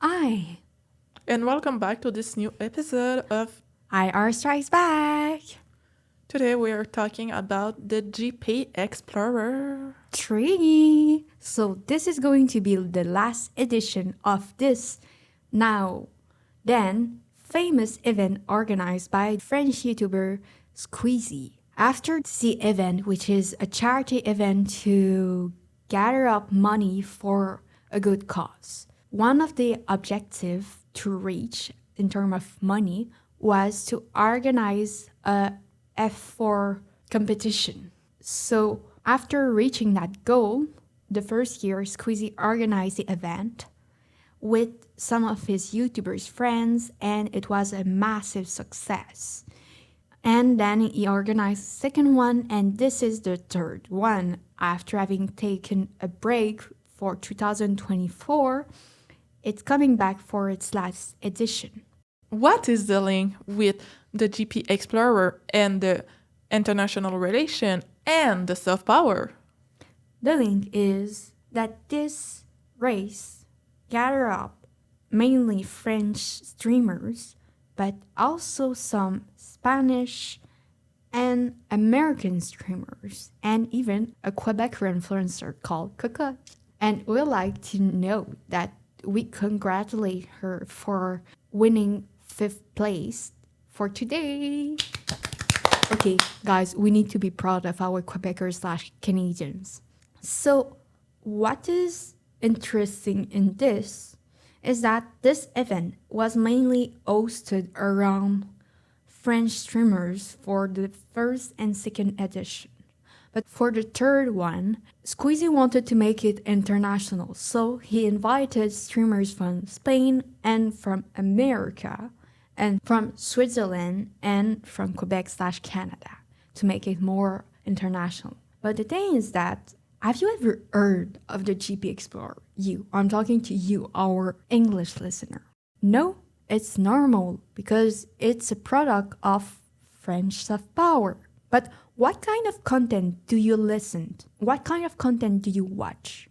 Hi, And welcome back to this new episode of IR Strikes Back! Today we are talking about the GP Explorer. 3. So this is going to be the last edition of this then famous event organized by French YouTuber Squeezie. After the event, which is a charity event to gather up money for a good cause, one of the objectives to reach in terms of money was to organize a F4 competition. So after reaching that goal, the first year Squeezie organized the event with some of his YouTubers friends, and it was a massive success. And then he organized the second one, and this is the third one. After having taken a break for 2024, it's coming back for its last edition. What is the link with the GP Explorer and the international relation and the soft power? The link is that this race gather up mainly French streamers, but also some Spanish and American streamers, and even a Quebecois influencer called Cocotte. And we'd like to note that we congratulate her for winning 5th place for today. Okay, guys, we need to be proud of our Quebecers/Canadians. So, what is interesting in this is that this event was mainly hosted around French streamers for the first and second edition. But for the third one, Squeezie wanted to make it international, so he invited streamers from Spain and from America and from Switzerland and from Quebec/Canada to make it more international. But the thing is that, have you ever heard of the GP Explorer? I'm talking to you, our English listener. No, it's normal because it's a product of French soft power. But what kind of content do you listen to? What kind of content do you watch?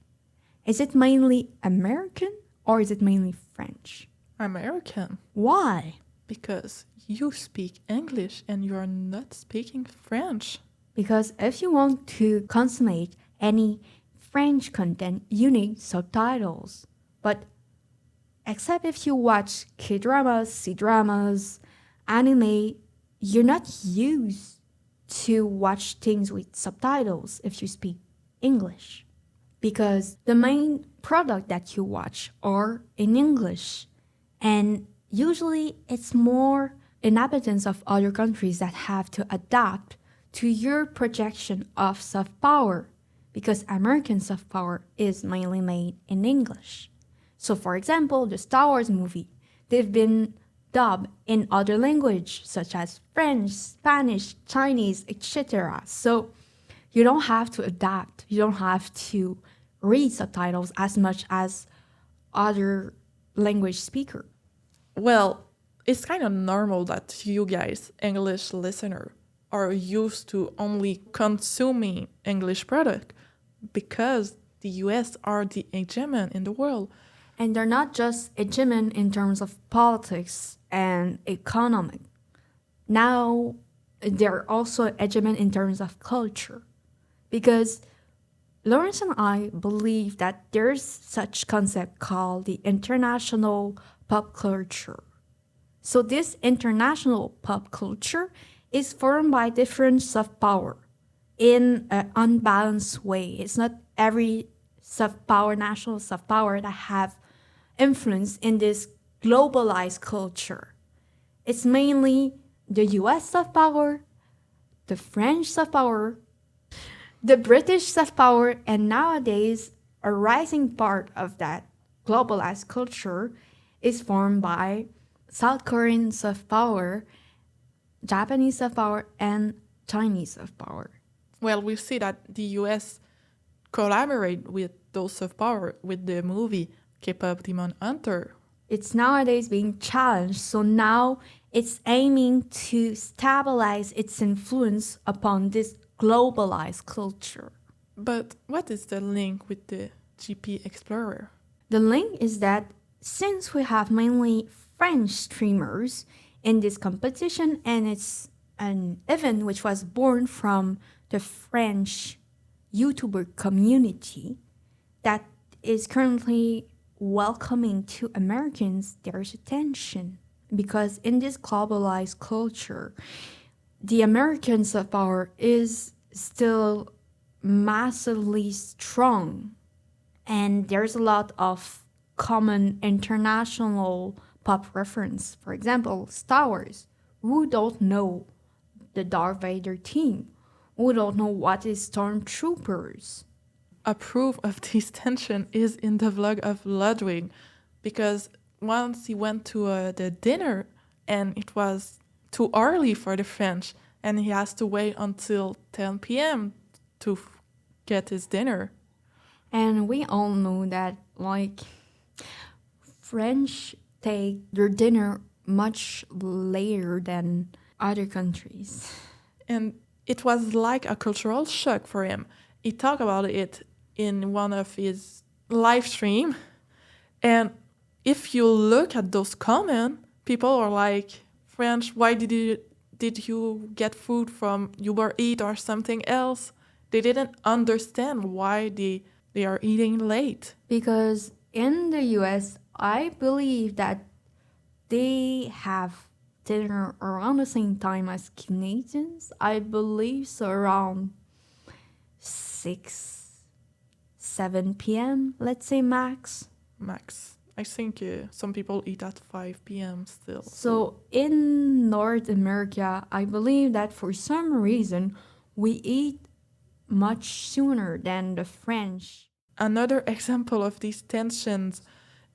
Is it mainly American or is it mainly French? American. Why? Because you speak English and you are not speaking French. Because if you want to consummate any French content, you need subtitles. But except if you watch K-dramas, C-dramas, anime, you're not used to watch things with subtitles if you speak English. Because the main product that you watch are in English. And usually it's more inhabitants of other countries that have to adapt to your projection of soft power. Because American soft power is mainly made in English. So for example, the Star Wars movie, they've been dubbed in other language such as French, Spanish, Chinese, etc. So you don't have to adapt. You don't have to read subtitles as much as other language speaker. Well, it's kind of normal that you guys, English listener, are used to only consuming English product because the US are the hegemon in the world. And they're not just hegemon in terms of politics and economy. Now, they're also hegemon in terms of culture. Because Lawrence and I believe that there's such concept called the international pop culture. So this international pop culture is formed by different soft power in an unbalanced way. It's not every soft power, national soft power that have influence in this globalized culture. It's mainly the US soft power, the French soft power, the British soft power, and nowadays a rising part of that globalized culture is formed by South Korean soft power, Japanese soft power, and Chinese soft power. Well, we see that the US collaborate with those soft power with the movie K-pop Demon Hunter. It's nowadays being challenged, so now it's aiming to stabilize its influence upon this globalized culture. But what is the link with the GP Explorer? The link is that since we have mainly French streamers in this competition, and it's an event which was born from the French YouTuber community that is currently welcoming to Americans their attention. Because in this globalized culture, the American soft power is still massively strong. And there's a lot of common international pop reference. For example, Star Wars. Who don't know the Darth Vader team? Who don't know what is Stormtroopers? A proof of this tension is in the vlog of Ludwig, because once he went to the dinner and it was too early for the French, and he has to wait until 10 p.m. to get his dinner. And we all know that, like, French take their dinner much later than other countries. And it was like a cultural shock for him. He talked about it in one of his live stream. And if you look at those comments, people are like, French, why did you get food from Uber Eats or something else? They didn't understand why they are eating late. Because in the US, I believe that they have dinner around the same time as Canadians. I believe so, around 6-7 p.m., let's say max. Max. I think some people eat at 5 p.m. still. So in North America, I believe that for some reason, we eat much sooner than the French. Another example of these tensions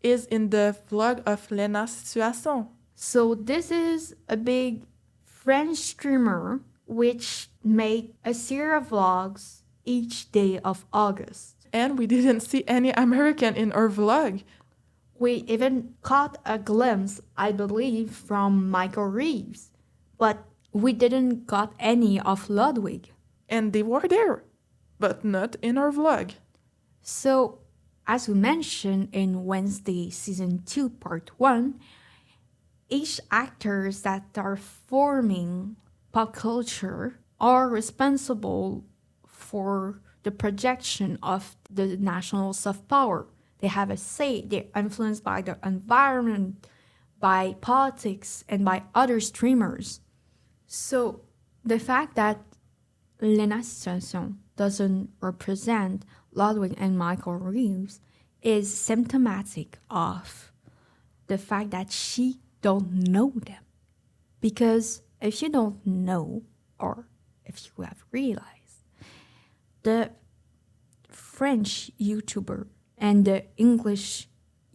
is in the vlog of Lena Situation. So this is a big French streamer which made a series of vlogs each day of August. And we didn't see any American in her vlog. We even caught a glimpse, I believe, from Michael Reeves, but we didn't got any of Ludwig. And they were there, but not in her vlog. So, as we mentioned in Wednesday Season 2 Part 1, each actors that are forming pop culture are responsible for the projection of the national soft power. They have a say. They're influenced by the environment, by politics, and by other streamers. So the fact that Lena Situation doesn't represent Ludwig and Michael Reeves is symptomatic of the fact that she don't know them. Because if you don't know, or if you have realized, the French YouTuber and the English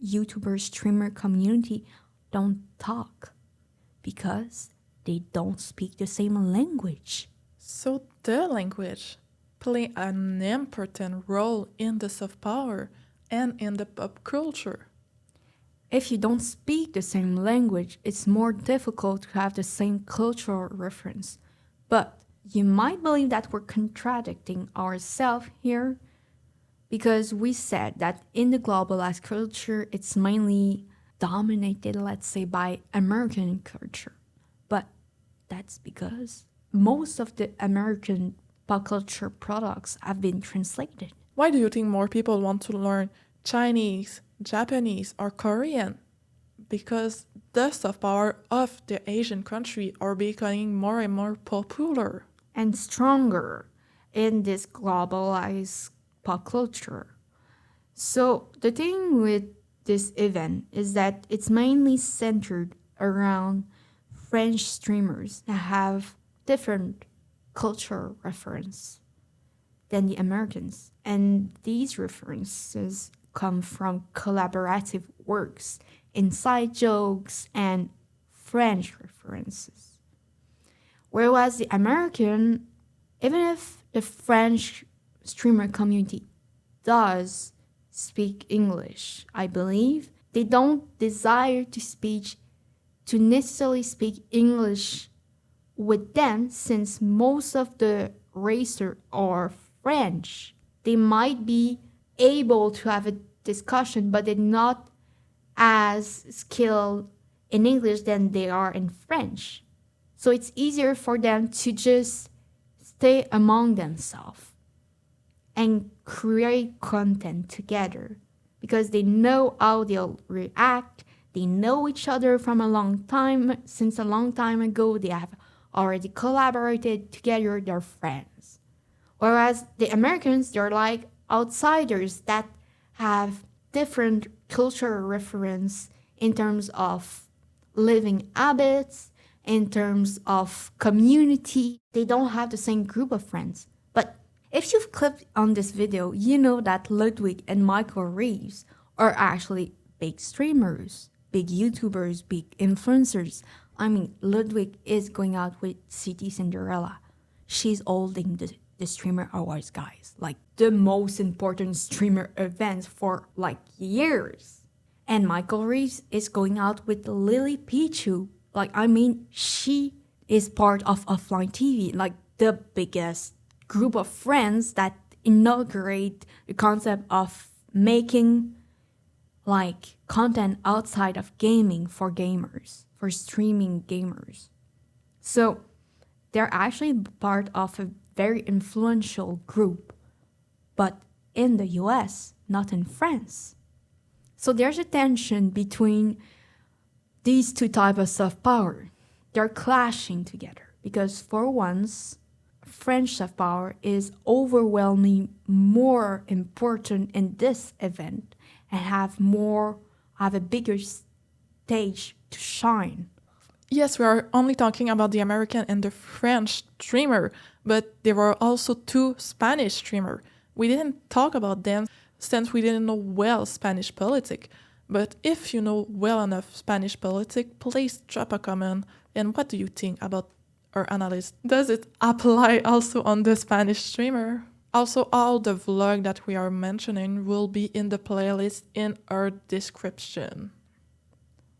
YouTuber streamer community don't talk because they don't speak the same language. So the language play an important role in the soft power and in the pop culture. If you don't speak the same language, it's more difficult to have the same cultural reference. But you might believe that we're contradicting ourselves here, because we said that in the globalized culture, it's mainly dominated, let's say, by American culture. But that's because most of the American pop culture products have been translated. Why do you think more people want to learn Chinese, Japanese, or Korean? Because the soft power of the Asian country are becoming more and more popular. And stronger in this globalized pop culture. So the thing with this event is that it's mainly centered around French streamers that have different cultural reference than the Americans. And these references come from collaborative works, inside jokes, and French references. Whereas the American, even if the French streamer community does speak English, I believe, they don't desire to necessarily speak English with them, since most of the racers are French. they might be able to have a discussion, but they're not as skilled in English than they are in French. So it's easier for them to just stay among themselves and create content together because they know how they'll react. They know each other from a long time. Since a long time ago, they have already collaborated together. They're friends. Whereas the Americans, they're like outsiders that have different cultural reference in terms of living habits, in terms of community. They don't have the same group of friends. But if you've clicked on this video, you know that Ludwig and Michael Reeves are actually big streamers, big YouTubers, big influencers. I mean, Ludwig is going out with City Cinderella. She's holding the streamer awards, guys. Like the most important streamer event for like years. And Michael Reeves is going out with Lily Pichu. Like, I mean, she is part of Offline TV, like the biggest group of friends that inaugurate the concept of making like content outside of gaming for gamers, for streaming gamers. So they're actually part of a very influential group, but in the US, not in France. So there's a tension between these two types of power. They're clashing together because for once, French soft power is overwhelmingly more important in this event and have a bigger stage to shine. Yes, we are only talking about the American and the French streamer, but there were also two Spanish streamers. We didn't talk about them since we didn't know well Spanish politics. But if you know well enough Spanish politics, please drop a comment. And what do you think about our analysis? Does it apply also on the Spanish streamer? Also, all the vlog that we are mentioning will be in the playlist in our description.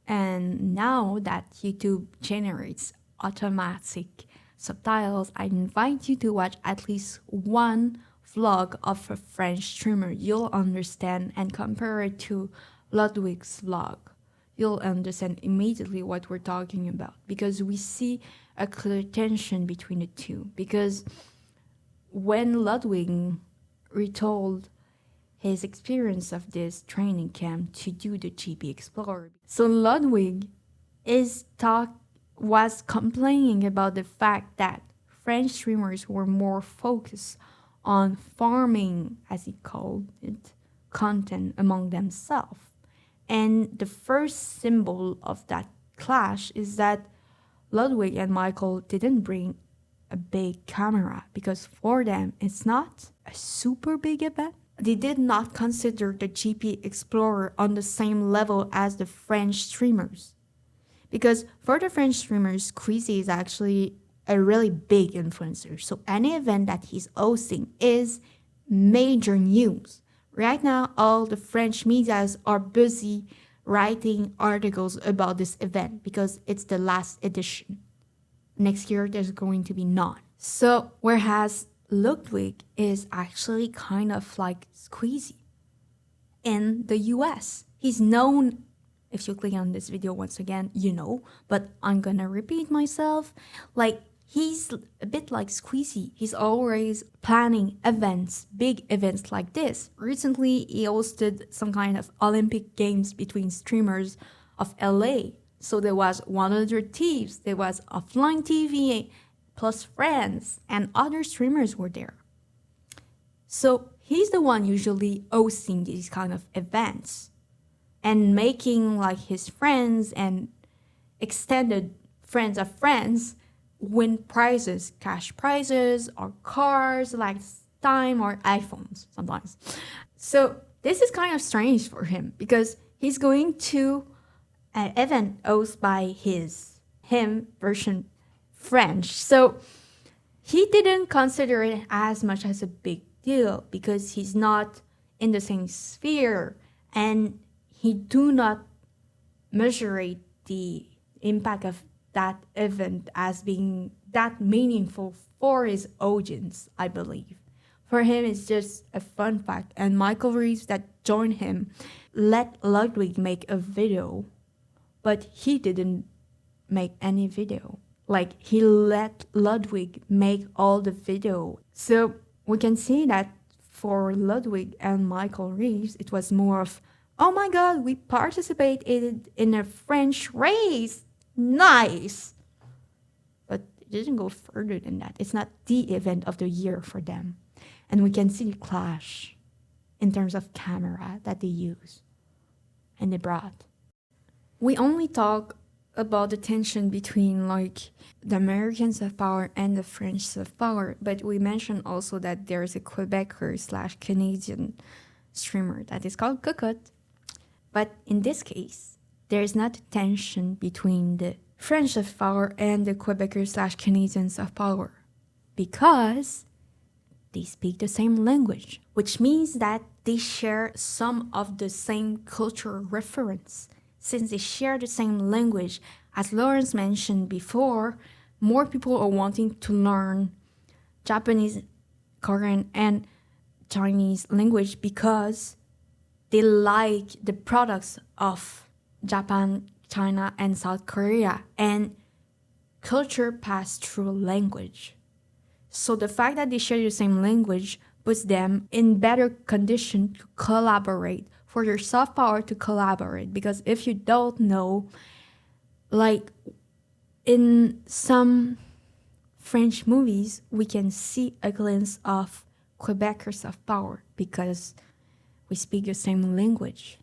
And now that YouTube generates automatic subtitles, I invite you to watch at least one vlog of a French streamer. You'll understand and compare it to Ludwig's vlog. You'll understand immediately what we're talking about because we see a clear tension between the two. Because when Ludwig retold his experience of this training camp to do the GP Explorer, so Ludwig was complaining about the fact that French streamers were more focused on farming, as he called it, content among themselves. And the first symbol of that clash is that Ludwig and Michael didn't bring a big camera because for them it's not a super big event. They did not consider the GP Explorer on the same level as the French streamers. Because for the French streamers, Squeezie is actually a really big influencer. So any event that he's hosting is major news. Right now, all the French medias are busy writing articles about this event because it's the last edition. Next year, there's going to be none. So, whereas Ludwig is actually kind of like Squeezie in the US. He's known, if you click on this video once again, you know, but I'm gonna repeat myself. Like, he's a bit like Squeezie. He's always planning events, big events like this. Recently, he hosted some kind of Olympic Games between streamers of LA. So there was 100 Thieves, there was Offline TV, plus friends, and other streamers were there. So he's the one usually hosting these kind of events and making like his friends and extended friends of friends win prizes, cash prizes or cars like time or iPhones sometimes. So this is kind of strange for him because he's going to an event hosted by him version French. So he didn't consider it as much as a big deal because he's not in the same sphere and he do not measure the impact of that event as being that meaningful for his audience, I believe. For him, it's just a fun fact. And Michael Reeves that joined him let Ludwig make a video, but he didn't make any video. Like, he let Ludwig make all the video. So we can see that for Ludwig and Michael Reeves, it was more of, oh my god, we participated in a French race. Nice. But it didn't go further than that. It's not the event of the year for them. And we can see the clash in terms of camera that they use and they brought. We only talk about the tension between like the American soft power and the French soft power, but we mentioned also that there's a Quebecer / Canadian streamer that is called Cocotte. But in this case, there is not a tension between the French soft power and the Quebecer / Canadian soft power because they speak the same language, which means that they share some of the same cultural reference. Since they share the same language, as Lawrence mentioned before, more people are wanting to learn Japanese, Korean, and Chinese language because they like the products of Japan, China, and South Korea, and culture pass through language. So the fact that they share the same language puts them in better condition to collaborate, for your soft power to collaborate. Because if you don't know, like in some French movies, we can see a glimpse of Quebecer soft power because we speak the same language.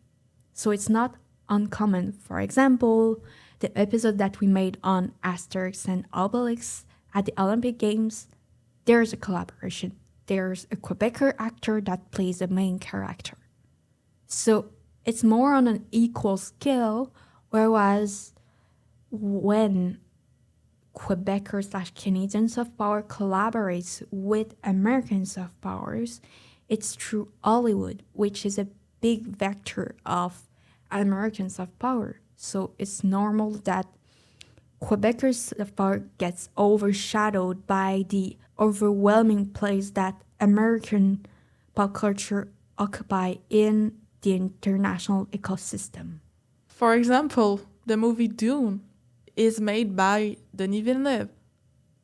So it's not uncommon. For example, the episode that we made on Asterix and Obelix at the Olympic Games, there's a collaboration. There's a Quebecer actor that plays the main character. So it's more on an equal scale, whereas when Quebecer / Canadian soft power collaborates with American soft powers, it's through Hollywood, which is a big vector of American soft power. So it's normal that Quebecer soft power gets overshadowed by the overwhelming place that American pop culture occupy in the international ecosystem. For example, the movie Dune is made by Denis Villeneuve.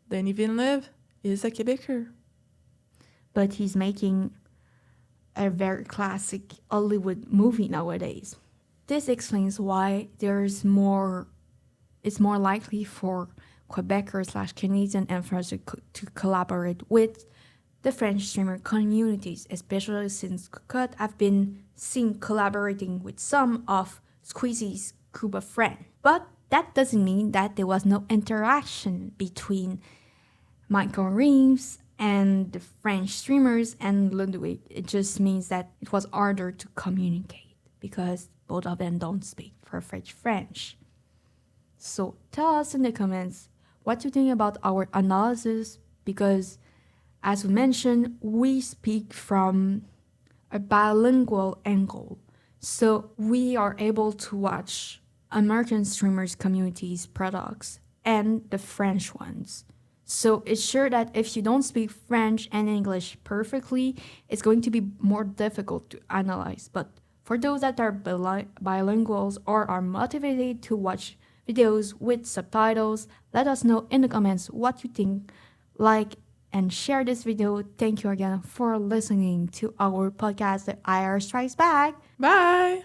Denis Villeneuve is a Quebecer. But he's making a very classic Hollywood movie nowadays. This explains why it's more likely for Quebecer / Canadian and French to collaborate with the French streamer communities, especially since Cocotte have been seen collaborating with some of Squeezie's group of friends. But that doesn't mean that there was no interaction between Michael Reeves and the French streamers and Ludwig. It just means that it was harder to communicate because both of them don't speak perfect French. So tell us in the comments what you think about our analysis, because as we mentioned, we speak from a bilingual angle. So we are able to watch American streamers communities products and the French ones. So it's sure that if you don't speak French and English perfectly, it's going to be more difficult to analyze. But for those that are bilinguals or are motivated to watch videos with subtitles, let us know in the comments what you think. Like and share this video. Thank you again for listening to our podcast, The IR Strikes Back. Bye!